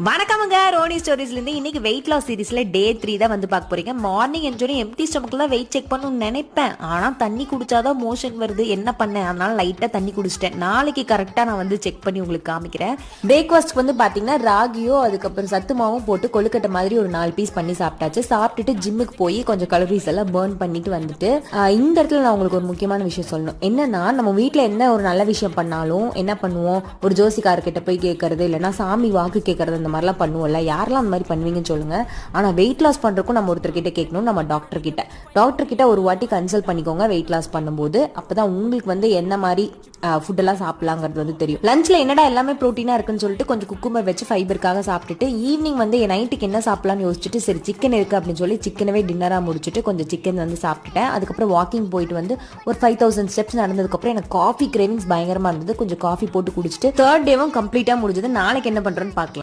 வணக்கமுங்க, ரோனி ஸ்டோரிஸ்லேருந்து இன்னைக்கு weight loss சீரீஸில் டே 3 தான் வந்து பார்க்க போறீங்க. மார்னிங் என்ஜோனி எம்டி ஸ்டொமக்கில் வெயிட் செக் பண்ணணும்னு நினைப்பேன். ஆனால் தண்ணி குடிச்சாதான் மோஷன் வருது. என்ன பண்ணேன்? அதனால லைட்டாக தண்ணி குடிச்சிட்டேன். நாளைக்கு கரெக்டாக நான் வந்து செக் பண்ணி உங்களுக்கு காமிக்கிறேன். பிரேக்ஃபாஸ்ட் வந்து பார்த்தீங்கன்னா ராகியோ அதுக்கப்புறம் சத்து மாவும் போட்டு கொழுக்கட்டை மாதிரி ஒரு 4 பீஸ் பண்ணி சாப்பிட்டாச்சு. சாப்பிட்டுட்டு ஜிம்முக்கு போய் கொஞ்சம் கலோரிஸ் எல்லாம் பேர்ன் பண்ணிட்டு வந்துட்டு இந்த இடத்துல நான் உங்களுக்கு ஒரு முக்கியமான விஷயம் சொல்லணும். என்னன்னா, நம்ம வீட்டில் என்ன ஒரு நல்ல விஷயம் பண்ணாலும் என்ன பண்ணுவோம்? ஒரு ஜோசிக்காரர்கிட்ட போய் கேட்கறது, இல்லைன்னா சாமி வாக்கு கேட்கறது, இந்த மாதிரிலாம் பண்ணுவோம்ல. யாரெல்லாம் அந்த மாதிரி பண்ணுவீங்கன்னு சொல்லுங்க. ஆனா வெயிட் லாஸ் பண்றதுக்கும் நம்ம ஒருத்தர் கிட்ட கேட்கணும். நம்ம டாக்டர் கிட்ட ஒரு வாட்டி கன்சல்ட் பண்ணிக்கோங்க வெயிட் லாஸ் பண்ணும்போது. அப்பதான் உங்களுக்கு வந்து என்ன மாதிரி ஃபுட் எல்லாம் சாப்பிடலாங்கிறது வந்து தெரியும். லஞ்ச்ல என்னடா எல்லாமே ப்ரோட்டீனா இருக்குன்னு சொல்லிட்டு கொஞ்சம் குக்கும்பர் வச்சு ஃபைபருக்காக சாப்பிட்டுட்டு ஈவினிங் வந்து நைட்டுக்கு என்ன சாப்பிடலாம்னு யோசிச்சுட்டு சரி சிக்கன் இருக்கு அப்படின்னு சொல்லி சிக்கனவே டின்னரா முடிச்சுட்டு கொஞ்சம் சிக்கன் வந்து சாப்பிட்டுட்டேன். அதுக்கப்புறம் வாக்கிங் போயிட்டு வந்து ஒரு 5000 ஸ்டெப்ஸ் நடந்ததுக்கப்புறம் எனக்கு காஃபி கிரேவிங்ஸ் பயங்கரமா இருந்தது. கொஞ்சம் காஃபி போட்டு குடிச்சிட்டு தேர்ட் டேவும் கம்ப்ளீட்டா முடிஞ்சது. நாளைக்கு என்ன பண்றேன்னு பார்க்கலாம்.